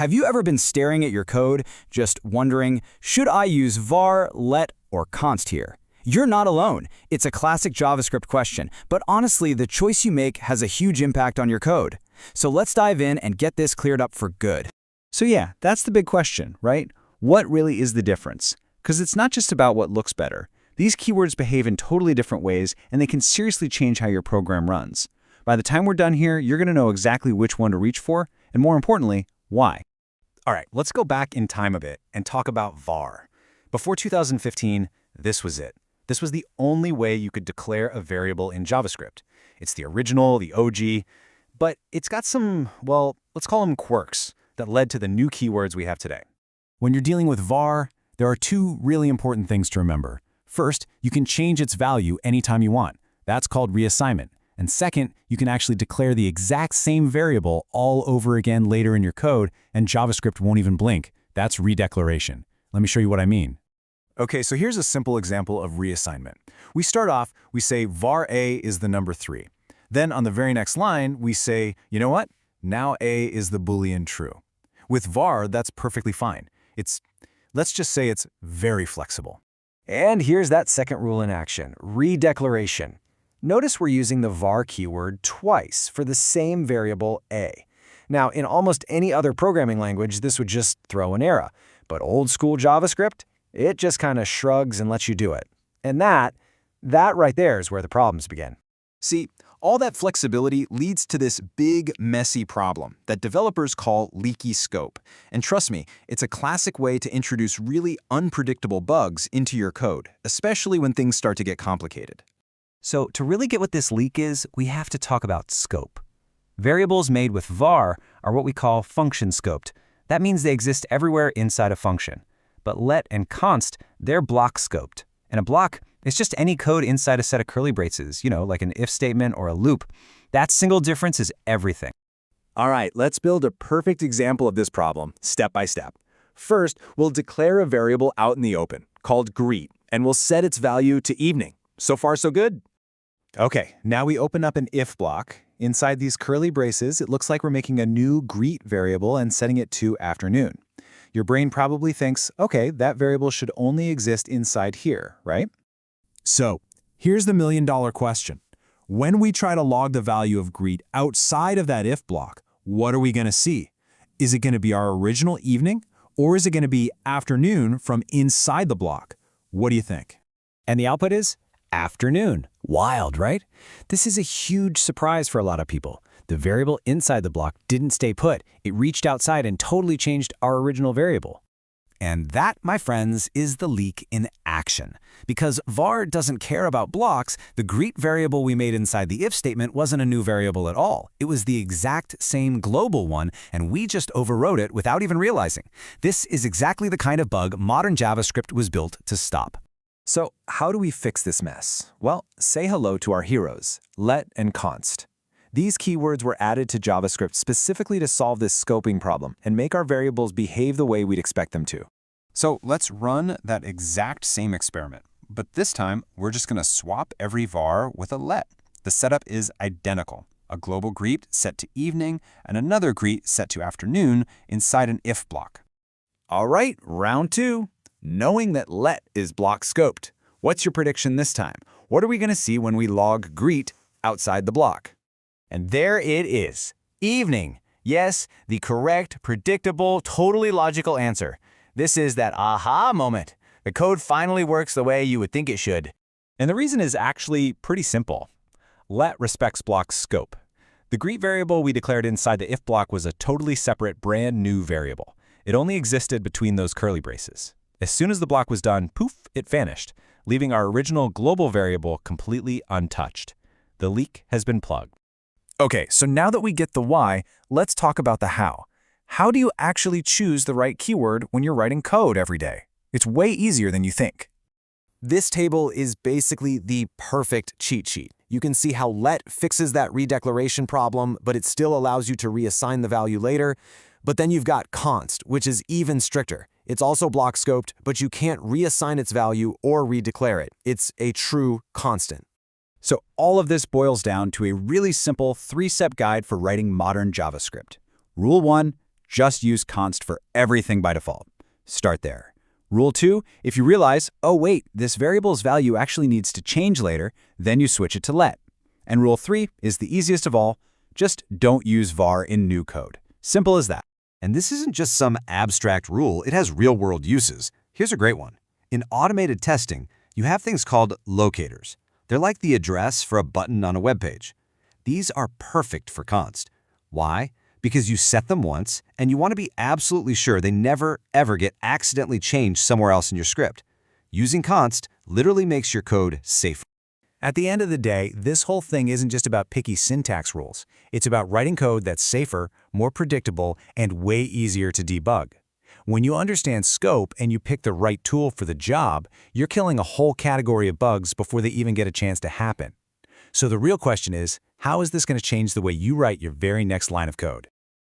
Have you ever been staring at your code, just wondering, should I use var, let, or const here? You're not alone. It's a classic JavaScript question, but honestly, the choice you make has a huge impact on your code. So let's dive in and get this cleared up for good. So yeah, that's the big question, right? What really is the difference? Because it's not just about what looks better. These keywords behave in totally different ways, and they can seriously change how your program runs. By the time we're done here, you're going to know exactly which one to reach for, and more importantly, why. All right, let's go back in time a bit and talk about var. Before 2015, this was it. This was the only way you could declare a variable in JavaScript. It's the original, the OG, but it's got some, well, let's call them quirks that led to the new keywords we have today. When you're dealing with var, there are two really important things to remember. First, you can change its value anytime you want. That's called reassignment. And second, you can actually declare the exact same variable all over again later in your code, and JavaScript won't even blink. That's redeclaration. Let me show you what I mean. Okay, so here's a simple example of reassignment. We start off, we say var a is the number 3. Then on the very next line, we say, you know what? Now a is the Boolean true. With var, that's perfectly fine. Let's just say it's very flexible. And here's that second rule in action, redeclaration. Notice we're using the var keyword twice for the same variable a. Now, in almost any other programming language, this would just throw an error. But old school JavaScript, it just kind of shrugs and lets you do it. And that right there is where the problems begin. See, all that flexibility leads to this big, messy problem that developers call leaky scope. And trust me, it's a classic way to introduce really unpredictable bugs into your code, especially when things start to get complicated. So to really get what this leak is, we have to talk about scope. Variables made with var are what we call function scoped. That means they exist everywhere inside a function. But let and const, they're block scoped. And a block is just any code inside a set of curly braces, like an if statement or a loop. That single difference is everything. All right, let's build a perfect example of this problem, step by step. First, we'll declare a variable out in the open, called greet, and we'll set its value to evening. So far, so good? Okay, now we open up an if block. Inside these curly braces, it looks like we're making a new greet variable and setting it to afternoon. Your brain probably thinks, okay, that variable should only exist inside here, right? So, here's the million-dollar question. When we try to log the value of greet outside of that if block, what are we going to see? Is it going to be our original evening, or is it going to be afternoon from inside the block? What do you think? And the output is afternoon. Wild, right? This is a huge surprise for a lot of people. The variable inside the block didn't stay put. It reached outside and totally changed our original variable. And that, my friends, is the leak in action. Because var doesn't care about blocks, the greet variable we made inside the if statement wasn't a new variable at all. It was the exact same global one, and we just overrode it without even realizing. This is exactly the kind of bug modern JavaScript was built to stop. So how do we fix this mess? Well, say hello to our heroes, let and const. These keywords were added to JavaScript specifically to solve this scoping problem and make our variables behave the way we'd expect them to. So let's run that exact same experiment. But this time, we're just going to swap every var with a let. The setup is identical. A global greet set to evening and another greet set to afternoon inside an if block. All right, round 2. Knowing that let is block scoped. What's your prediction this time? What are we going to see when we log greet outside the block? And there it is. Evening. Yes, the correct, predictable, totally logical answer. This is that aha moment. The code finally works the way you would think it should. And the reason is actually pretty simple. Let respects block scope. The greet variable we declared inside the if block was a totally separate, brand new variable. It only existed between those curly braces. As soon as the block was done, poof, it vanished, leaving our original global variable completely untouched. The leak has been plugged. Okay, so now that we get the why, let's talk about the how. How do you actually choose the right keyword when you're writing code every day? It's way easier than you think. This table is basically the perfect cheat sheet. You can see how let fixes that redeclaration problem, but it still allows you to reassign the value later. But then you've got const, which is even stricter. It's also block scoped, but you can't reassign its value or redeclare it. It's a true constant. So all of this boils down to a really simple 3-step guide for writing modern JavaScript. Rule 1, just use const for everything by default. Start there. Rule 2, if you realize, oh wait, this variable's value actually needs to change later, then you switch it to let. And rule 3 is the easiest of all, just don't use var in new code. Simple as that. And this isn't just some abstract rule, it has real-world uses. Here's a great one. In automated testing, you have things called locators. They're like the address for a button on a web page. These are perfect for const. Why? Because you set them once, and you want to be absolutely sure they never, ever get accidentally changed somewhere else in your script. Using const literally makes your code safer. At the end of the day, this whole thing isn't just about picky syntax rules. It's about writing code that's safer, more predictable, and way easier to debug. When you understand scope and you pick the right tool for the job, you're killing a whole category of bugs before they even get a chance to happen. So the real question is, how is this going to change the way you write your very next line of code?